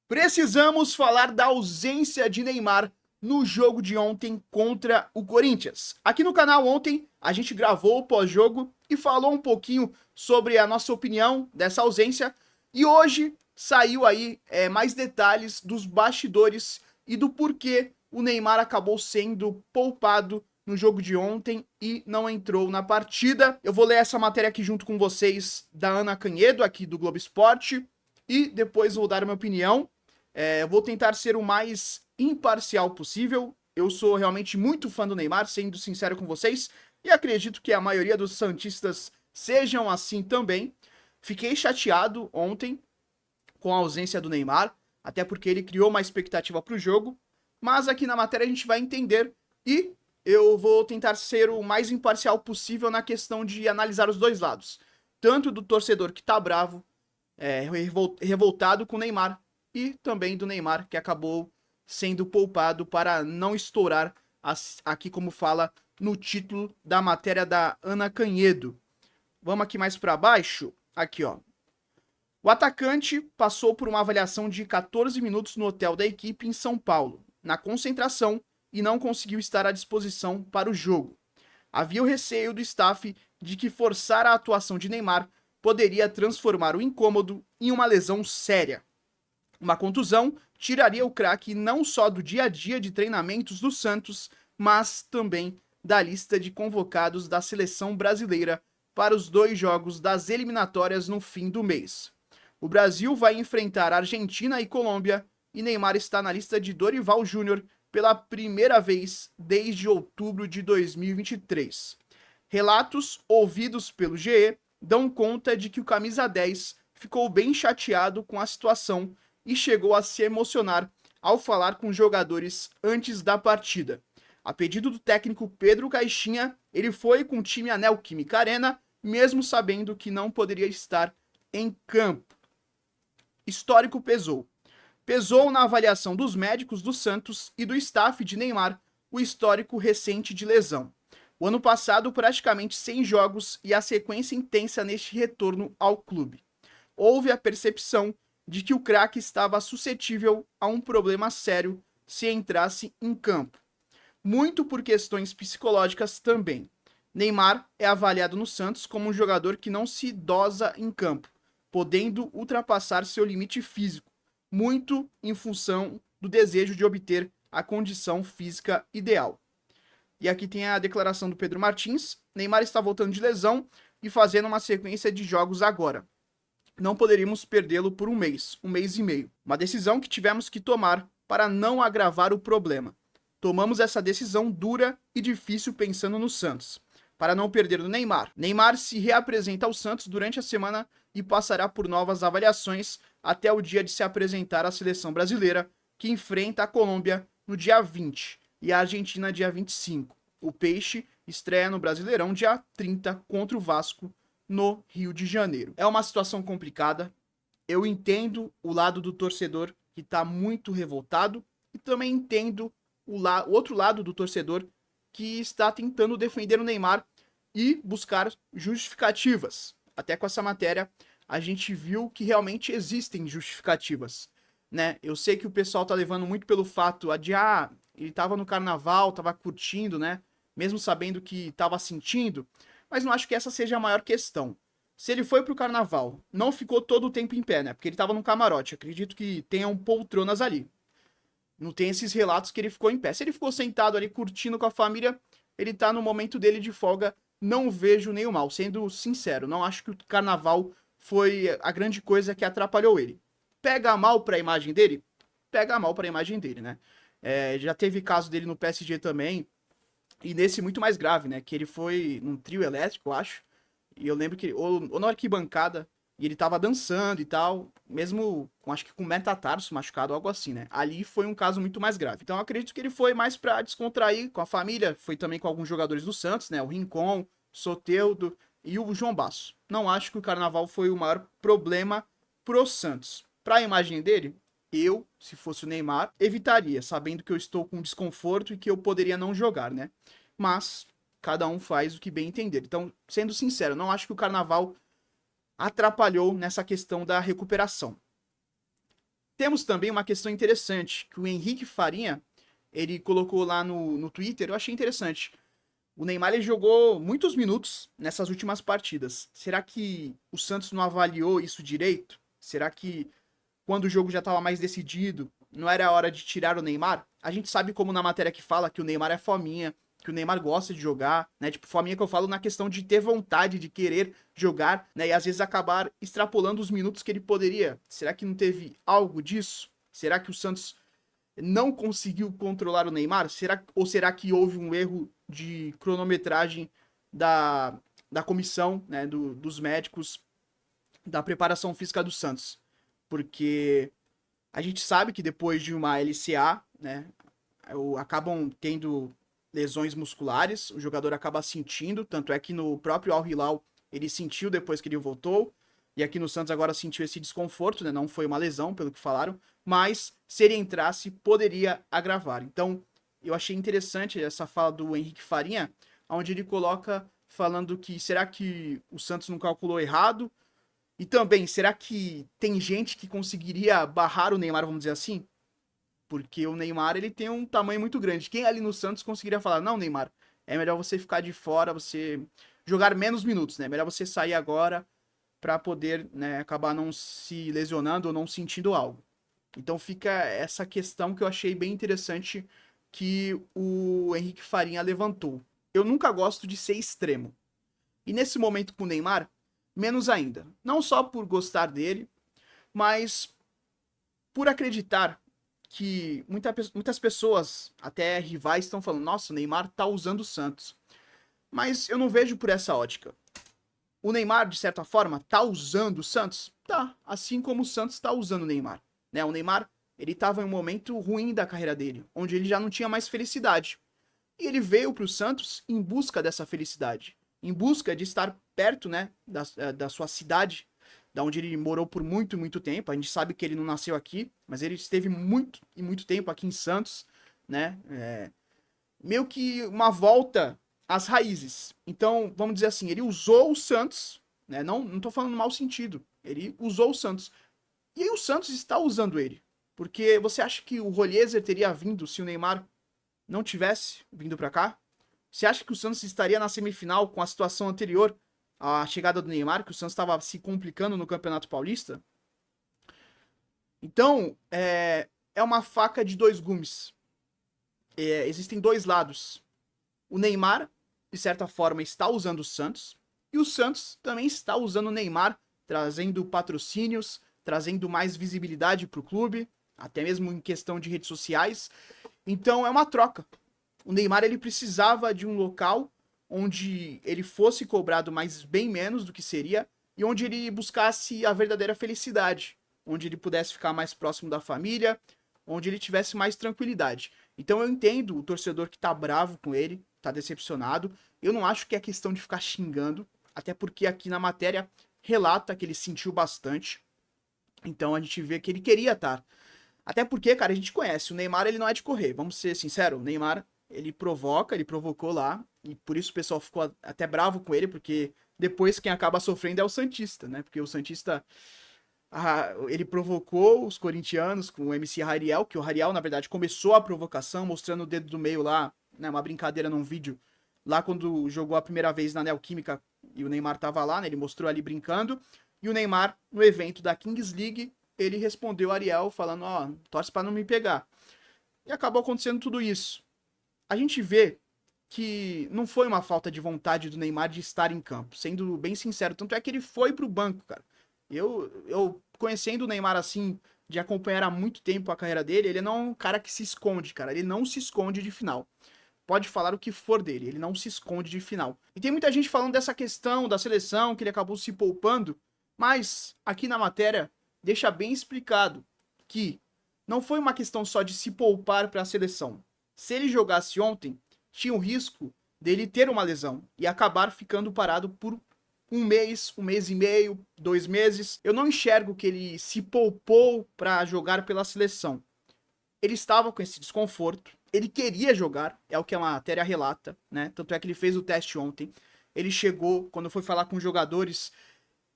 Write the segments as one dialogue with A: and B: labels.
A: Precisamos falar da ausência de Neymar no jogo de ontem contra o Corinthians. Aqui no canal ontem a gente gravou o pós-jogo e falou um pouquinho sobre a nossa opinião dessa ausência. E hoje saiu aí mais detalhes dos bastidores e do porquê o Neymar acabou sendo poupado no jogo de ontem e não entrou na partida. Eu vou ler essa matéria aqui junto com vocês da Ana Canhedo, aqui do Globo Esporte, e depois vou dar a minha opinião. Eu vou tentar ser o mais imparcial possível. Eu sou realmente muito fã do Neymar, sendo sincero com vocês, e acredito que a maioria dos santistas sejam assim também. Fiquei chateado ontem com a ausência do Neymar, até porque ele criou uma expectativa para o jogo, mas aqui na matéria a gente vai entender e eu vou tentar ser o mais imparcial possível na questão de analisar os dois lados, tanto do torcedor que tá bravo, revoltado com o Neymar, e também do Neymar, que acabou sendo poupado para não estourar, aqui como fala no título da matéria da Ana Canhedo. Vamos aqui mais para baixo, aqui ó. O atacante passou por uma avaliação de 14 minutos no hotel da equipe em São Paulo, na concentração, e não conseguiu estar à disposição para o jogo. Havia o receio do staff de que forçar a atuação de Neymar poderia transformar o incômodo em uma lesão séria. Uma contusão tiraria o craque não só do dia a dia de treinamentos do Santos, mas também da lista de convocados da seleção brasileira para os 2 jogos das eliminatórias no fim do mês. O Brasil vai enfrentar Argentina e Colômbia e Neymar está na lista de Dorival Júnior pela primeira vez desde outubro de 2023. Relatos ouvidos pelo GE dão conta de que o camisa 10 ficou bem chateado com a situação e chegou a se emocionar ao falar com jogadores antes da partida. A pedido do técnico Pedro Caixinha, ele foi com o time à Neoquímica Arena, mesmo sabendo que não poderia estar em campo. Histórico pesou. Pesou na avaliação dos médicos do Santos e do staff de Neymar o histórico recente de lesão. O ano passado, praticamente 100 jogos e a sequência intensa neste retorno ao clube. Houve a percepção de que o craque estava suscetível a um problema sério se entrasse em campo. Muito por questões psicológicas também. Neymar é avaliado no Santos como um jogador que não se dosa em campo, podendo ultrapassar seu limite físico, muito em função do desejo de obter a condição física ideal. E aqui tem a declaração do Pedro Martins. Neymar está voltando de lesão e fazendo uma sequência de jogos agora. Não poderíamos perdê-lo por um mês e meio. Uma decisão que tivemos que tomar para não agravar o problema. Tomamos essa decisão dura e difícil pensando no Santos, para não perder o Neymar. Neymar se reapresenta ao Santos durante a semana e passará por novas avaliações até o dia de se apresentar à seleção brasileira, que enfrenta a Colômbia no dia 20 e a Argentina dia 25. O Peixe estreia no Brasileirão dia 30 contra o Vasco no Rio de Janeiro. É uma situação complicada. Eu entendo o lado do torcedor que está muito revoltado e também entendo o outro lado do torcedor que está tentando defender o Neymar e buscar justificativas. Até com essa matéria a gente viu que realmente existem justificativas, né? Eu sei que o pessoal tá levando muito pelo fato de ele tava no carnaval, tava curtindo, né? Mesmo sabendo que tava sentindo, mas não acho que essa seja a maior questão. Se ele foi pro carnaval, não ficou todo o tempo em pé, né? Porque ele tava no camarote. Acredito que tenham poltronas ali. Não tem esses relatos que ele ficou em pé. Se ele ficou sentado ali curtindo com a família, ele tá no momento dele de folga. Não vejo nenhum mal, sendo sincero. Não acho que o carnaval foi a grande coisa que atrapalhou ele. Pega mal pra imagem dele? Pega mal pra imagem dele, né? Já teve caso dele no PSG também. E nesse muito mais grave, né? Que ele foi num trio elétrico, eu acho. E eu lembro que, ou na arquibancada, e ele tava dançando e tal, mesmo, acho que com metatarso machucado, algo assim, né? Ali foi um caso muito mais grave. Então eu acredito que ele foi mais pra descontrair com a família, foi também com alguns jogadores do Santos, né? O Rincon, Soteldo e o João Basso. Não acho que o carnaval foi o maior problema pro Santos. Pra imagem dele, eu, se fosse o Neymar, evitaria, sabendo que eu estou com desconforto e que eu poderia não jogar, né? Mas cada um faz o que bem entender. Então, sendo sincero, não acho que o carnaval atrapalhou nessa questão da recuperação. Temos também uma questão interessante, que o Henrique Farinha, ele colocou lá no Twitter, eu achei interessante. O Neymar ele jogou muitos minutos nessas últimas partidas. Será que o Santos não avaliou isso direito? Será que quando o jogo já estava mais decidido, não era a hora de tirar o Neymar? A gente sabe como na matéria que fala que o Neymar é fominha, que o Neymar gosta de jogar, né? Tipo, fominha que eu falo na questão de ter vontade, de querer jogar, né? E às vezes acabar extrapolando os minutos que ele poderia. Será que não teve algo disso? Será que o Santos não conseguiu controlar o Neymar? Ou será que houve um erro de cronometragem da comissão, né, dos médicos, da preparação física do Santos? Porque a gente sabe que depois de uma LCA, né, acabam tendo lesões musculares, o jogador acaba sentindo, tanto é que no próprio Al Hilal ele sentiu depois que ele voltou, e aqui no Santos agora sentiu esse desconforto, né, não foi uma lesão, pelo que falaram, mas se ele entrasse, poderia agravar. Então, eu achei interessante essa fala do Henrique Farinha, onde ele coloca falando que será que o Santos não calculou errado? E também, será que tem gente que conseguiria barrar o Neymar, vamos dizer assim? Porque o Neymar, ele tem um tamanho muito grande. Quem ali no Santos conseguiria falar, não, Neymar, é melhor você ficar de fora, você jogar menos minutos, né? Melhor você sair agora para poder, né, acabar não se lesionando ou não sentindo algo. Então fica essa questão que eu achei bem interessante que o Henrique Farinha levantou. Eu nunca gosto de ser extremo. E nesse momento com o Neymar, menos ainda. Não só por gostar dele, mas por acreditar que muitas pessoas, até rivais, estão falando: nossa, o Neymar tá usando o Santos. Mas eu não vejo por essa ótica. O Neymar, de certa forma, tá usando o Santos? Tá, assim como o Santos tá usando o Neymar. Né? O Neymar, ele tava em um momento ruim da carreira dele, onde ele já não tinha mais felicidade. E ele veio pro Santos em busca dessa felicidade, em busca de estar perto, né, da sua cidade, da onde ele morou por muito, muito tempo. A gente sabe que ele não nasceu aqui, mas ele esteve muito e muito tempo aqui em Santos, né? Meio que uma volta às raízes. Então, vamos dizer assim, ele usou o Santos, né? Não tô falando no mau sentido. Ele usou o Santos. E aí o Santos está usando ele. Porque você acha que o Roliezer teria vindo se o Neymar não tivesse vindo para cá? Você acha que o Santos estaria na semifinal com a situação anterior à chegada do Neymar, que o Santos estava se complicando no Campeonato Paulista? Então, é uma faca de dois gumes. Existem dois lados. O Neymar, de certa forma, está usando o Santos, e o Santos também está usando o Neymar, trazendo patrocínios, trazendo mais visibilidade para o clube, até mesmo em questão de redes sociais. Então é uma troca. O Neymar ele precisava de um local onde ele fosse cobrado mais bem menos do que seria e onde ele buscasse a verdadeira felicidade, onde ele pudesse ficar mais próximo da família, onde ele tivesse mais tranquilidade. Então eu entendo o torcedor que tá bravo com ele, tá decepcionado. Eu não acho que é questão de ficar xingando, até porque aqui na matéria relata que ele sentiu bastante. Então a gente vê que ele queria estar. Até porque, cara, a gente conhece, o Neymar ele não é de correr, vamos ser sinceros, o Neymar ele provoca, ele provocou lá, e por isso o pessoal ficou até bravo com ele, porque depois quem acaba sofrendo é o Santista, né? Porque o Santista, ele provocou os corintianos com o MC Rariel, que o Rariel, na verdade, começou a provocação, mostrando o dedo do meio lá, né? Uma brincadeira num vídeo, lá quando jogou a primeira vez na Neoquímica, e o Neymar tava lá, né? Ele mostrou ali brincando, e o Neymar, no evento da Kings League, ele respondeu a Ariel falando, ó, torce pra não me pegar. E acabou acontecendo tudo isso. A gente vê que não foi uma falta de vontade do Neymar de estar em campo, sendo bem sincero, tanto é que ele foi pro banco, cara. Eu conhecendo o Neymar assim, de acompanhar há muito tempo a carreira dele, ele não é um cara que se esconde, cara, ele não se esconde de final. Pode falar o que for dele, ele não se esconde de final. E tem muita gente falando dessa questão da seleção, que ele acabou se poupando, mas aqui na matéria deixa bem explicado que não foi uma questão só de se poupar para a seleção. Se ele jogasse ontem, tinha o risco dele ter uma lesão e acabar ficando parado por um mês e meio, 2 meses. Eu não enxergo que ele se poupou para jogar pela seleção. Ele estava com esse desconforto, ele queria jogar, é o que a matéria relata, né? Tanto é que ele fez o teste ontem. Ele chegou, quando foi falar com os jogadores,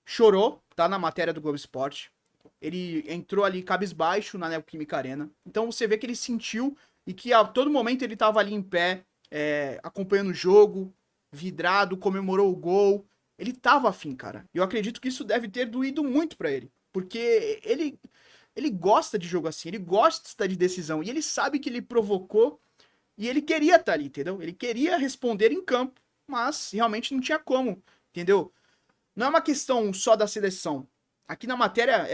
A: chorou, tá na matéria do Globo Esporte. ele entrou ali cabisbaixo na Neoquímica Arena. Então você vê que ele sentiu e que a todo momento ele tava ali em pé, acompanhando o jogo, vidrado, comemorou o gol. Ele tava afim, cara. E eu acredito que isso deve ter doído muito pra ele. Porque ele gosta de jogo assim, ele gosta de decisão. E ele sabe que ele provocou e ele queria estar ali, entendeu? Ele queria responder em campo, mas realmente não tinha como, entendeu? Não é uma questão só da seleção. Aqui na matéria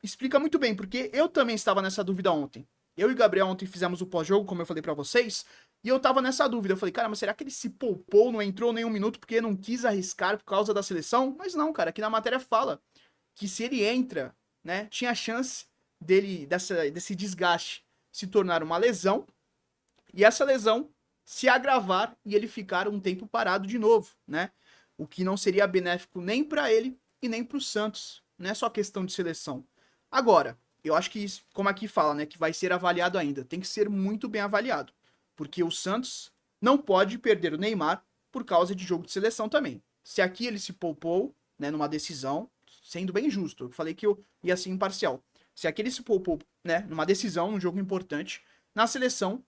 A: explica muito bem, porque eu também estava nessa dúvida ontem. Eu e o Gabriel ontem fizemos o pós-jogo, como eu falei pra vocês, e eu tava nessa dúvida. Eu falei, cara, mas será que ele se poupou, não entrou nenhum minuto porque não quis arriscar por causa da seleção? Mas não, cara, aqui na matéria fala que se ele entra, né, tinha chance desse desgaste se tornar uma lesão, e essa lesão se agravar e ele ficar um tempo parado de novo, né? O que não seria benéfico nem para ele e nem para o Santos. Não é só questão de seleção. Agora, eu acho que isso, como aqui fala, né, que vai ser avaliado ainda, tem que ser muito bem avaliado, porque o Santos não pode perder o Neymar por causa de jogo de seleção também. Se aqui ele se poupou, né, numa decisão, sendo bem justo, eu falei que eu ia ser imparcial. Se aqui ele se poupou, né, numa decisão, num jogo importante, na seleção,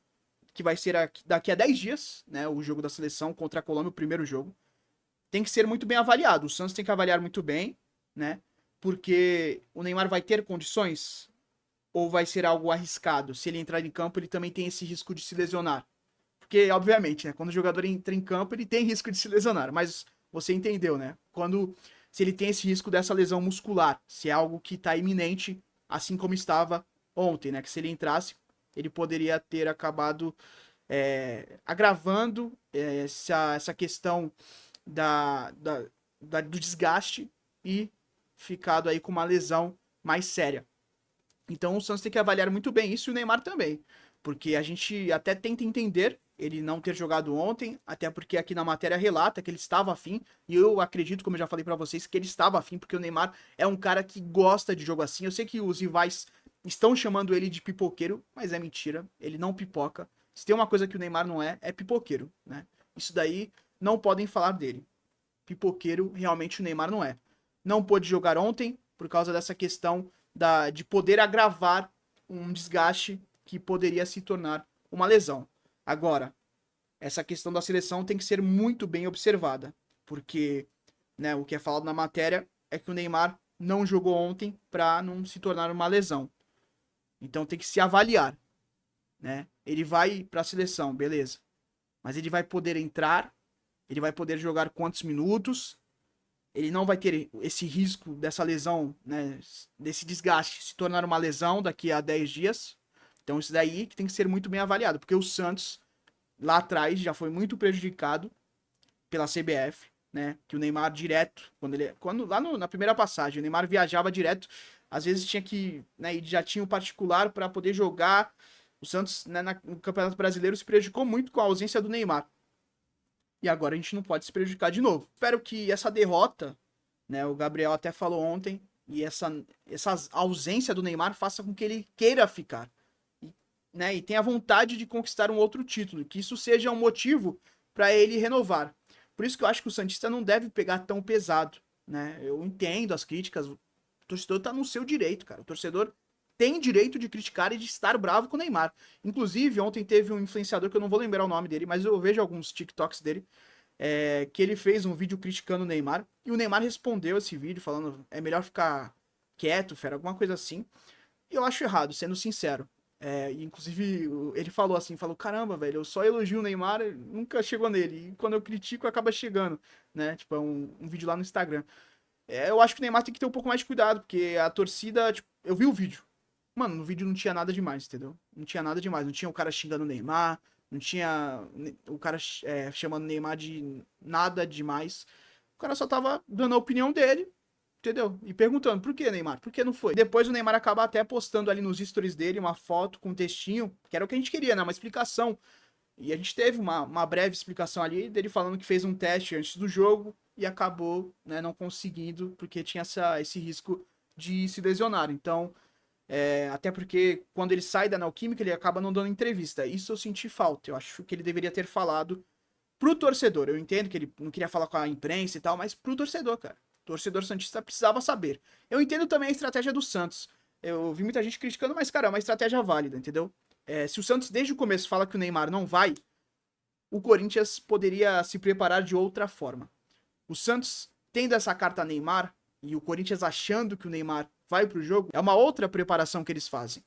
A: que vai ser daqui a 10 dias, né, o jogo da seleção contra a Colômbia, o primeiro jogo, tem que ser muito bem avaliado. O Santos tem que avaliar muito bem, né? Porque o Neymar vai ter condições ou vai ser algo arriscado? Se ele entrar em campo, ele também tem esse risco de se lesionar. Porque, obviamente, né, quando o jogador entra em campo, ele tem risco de se lesionar, mas você entendeu, né? Se ele tem esse risco dessa lesão muscular, se é algo que está iminente, assim como estava ontem, né? Que se ele entrasse, ele poderia ter acabado agravando essa questão do desgaste e ficado aí com uma lesão mais séria. Então o Santos tem que avaliar muito bem isso e o Neymar também. Porque a gente até tenta entender ele não ter jogado ontem, até porque aqui na matéria relata que ele estava afim, e eu acredito, como eu já falei pra vocês, que ele estava afim, porque o Neymar é um cara que gosta de jogo assim. Eu sei que os rivais estão chamando ele de pipoqueiro, mas é mentira, ele não pipoca. Se tem uma coisa que o Neymar não é pipoqueiro, né? Isso daí não podem falar dele. Pipoqueiro realmente o Neymar não é. Não pôde jogar ontem por causa dessa questão de poder agravar um desgaste que poderia se tornar uma lesão. Agora, essa questão da seleção tem que ser muito bem observada, porque, né, o que é falado na matéria é que o Neymar não jogou ontem para não se tornar uma lesão. Então tem que se avaliar, né? Ele vai para a seleção, beleza? Mas ele vai poder entrar, ele vai poder jogar quantos minutos? Ele não vai ter esse risco dessa lesão, né, desse desgaste se tornar uma lesão daqui a 10 dias. Então isso daí que tem que ser muito bem avaliado, porque o Santos lá atrás já foi muito prejudicado pela CBF, né, que o Neymar direto, na primeira passagem, o Neymar viajava direto, às vezes tinha que, né, e já tinha o particular para poder jogar. O Santos, né, no Campeonato Brasileiro se prejudicou muito com a ausência do Neymar. E agora a gente não pode se prejudicar de novo. Espero que essa derrota, né, o Gabriel até falou ontem, e essa ausência do Neymar faça com que ele queira ficar. E, né, e tenha vontade de conquistar um outro título. Que isso seja um motivo para ele renovar. Por isso que eu acho que o Santista não deve pegar tão pesado. Né? Eu entendo as críticas. O torcedor tá no seu direito, cara. O torcedor tem direito de criticar e de estar bravo com o Neymar. Inclusive, ontem teve um influenciador, que eu não vou lembrar o nome dele, mas eu vejo alguns TikToks dele, que ele fez um vídeo criticando o Neymar, e o Neymar respondeu esse vídeo falando, é melhor ficar quieto, fera, alguma coisa assim. E eu acho errado, sendo sincero. Inclusive, ele falou assim, caramba, velho, eu só elogio o Neymar, nunca chegou nele. E quando eu critico, acaba chegando, né? Tipo, é um vídeo lá no Instagram. Eu acho que o Neymar tem que ter um pouco mais de cuidado, porque a torcida, tipo, eu vi o vídeo. Mano, no vídeo não tinha nada demais, entendeu? Não tinha nada demais. Não tinha o cara xingando o Neymar, não tinha o cara chamando o Neymar de nada demais. O cara só tava dando a opinião dele, entendeu? E perguntando, por que, Neymar? Por que não foi? Depois o Neymar acaba até postando ali nos stories dele uma foto com um textinho, que era o que a gente queria, né? Uma explicação. E a gente teve uma breve explicação ali dele falando que fez um teste antes do jogo e acabou, né, não conseguindo, porque tinha esse risco de se lesionar. Então, até porque quando ele sai da Neoquímica, ele acaba não dando entrevista. Isso eu senti falta. Eu acho que ele deveria ter falado pro torcedor. Eu entendo que ele não queria falar com a imprensa e tal, mas pro torcedor, cara. torcedor santista precisava saber. Eu entendo também a estratégia do Santos. Eu vi muita gente criticando, mas, cara, é uma estratégia válida, entendeu? Se o Santos desde o começo fala que o Neymar não vai, o Corinthians poderia se preparar de outra forma. O Santos tendo essa carta Neymar e o Corinthians achando que o Neymar vai pro jogo, é uma outra preparação que eles fazem.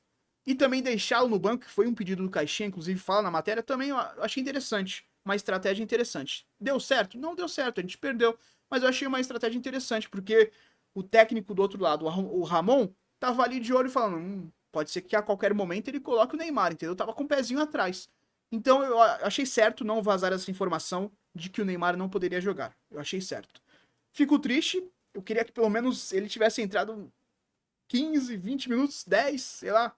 A: E também deixá-lo no banco, que foi um pedido do Caixinha, inclusive fala na matéria, também eu achei interessante. Uma estratégia interessante. Deu certo? Não deu certo, a gente perdeu. Mas eu achei uma estratégia interessante, porque o técnico do outro lado, o Ramon, tava ali de olho falando, pode ser que a qualquer momento ele coloque o Neymar, entendeu? Tava com o pezinho atrás. Então eu achei certo não vazar essa informação de que o Neymar não poderia jogar. Eu achei certo. Fico triste, eu queria que pelo menos ele tivesse entrado 15, 20 minutos, 10, sei lá.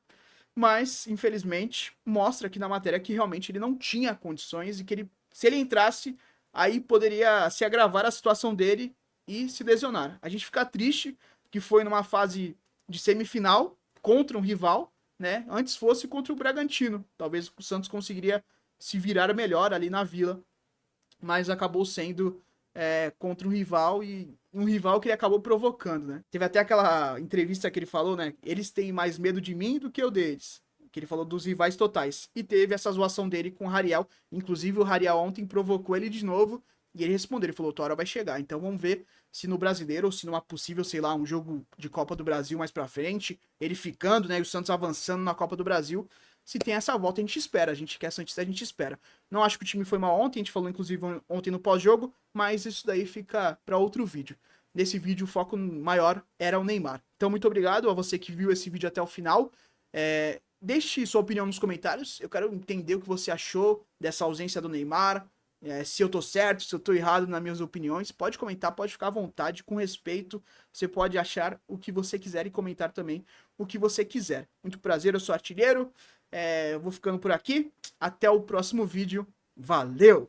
A: Mas, infelizmente, mostra aqui na matéria que realmente ele não tinha condições e que ele, se ele entrasse, aí poderia se agravar a situação dele e se lesionar. A gente fica triste que foi numa fase de semifinal contra um rival, né? Antes fosse contra o Bragantino. Talvez o Santos conseguiria se virar melhor ali na Vila, mas acabou sendo contra um rival e um rival que ele acabou provocando, né? Teve até aquela entrevista que ele falou, né? Eles têm mais medo de mim do que eu deles. Que ele falou dos rivais totais. E teve essa zoação dele com o Rariel. Inclusive o Rariel ontem provocou ele de novo e ele respondeu, ele falou, tua hora vai chegar. Então vamos ver se no Brasileiro ou se numa possível, sei lá, um jogo de Copa do Brasil mais pra frente, ele ficando, né, e o Santos avançando na Copa do Brasil, se tem essa volta, a gente espera. A gente quer Santista, a gente espera. Não acho que o time foi mal ontem, a gente falou inclusive ontem no pós-jogo, mas isso daí fica para outro vídeo. Nesse vídeo o foco maior era o Neymar. Então muito obrigado a você que viu esse vídeo até o final. Deixe sua opinião nos comentários, eu quero entender o que você achou dessa ausência do Neymar, se eu tô certo, se eu tô errado nas minhas opiniões. Pode comentar, pode ficar à vontade, com respeito. Você pode achar o que você quiser e comentar também o que você quiser. Muito prazer, eu sou Artilheiro. Eu vou ficando por aqui. Até o próximo vídeo. Valeu!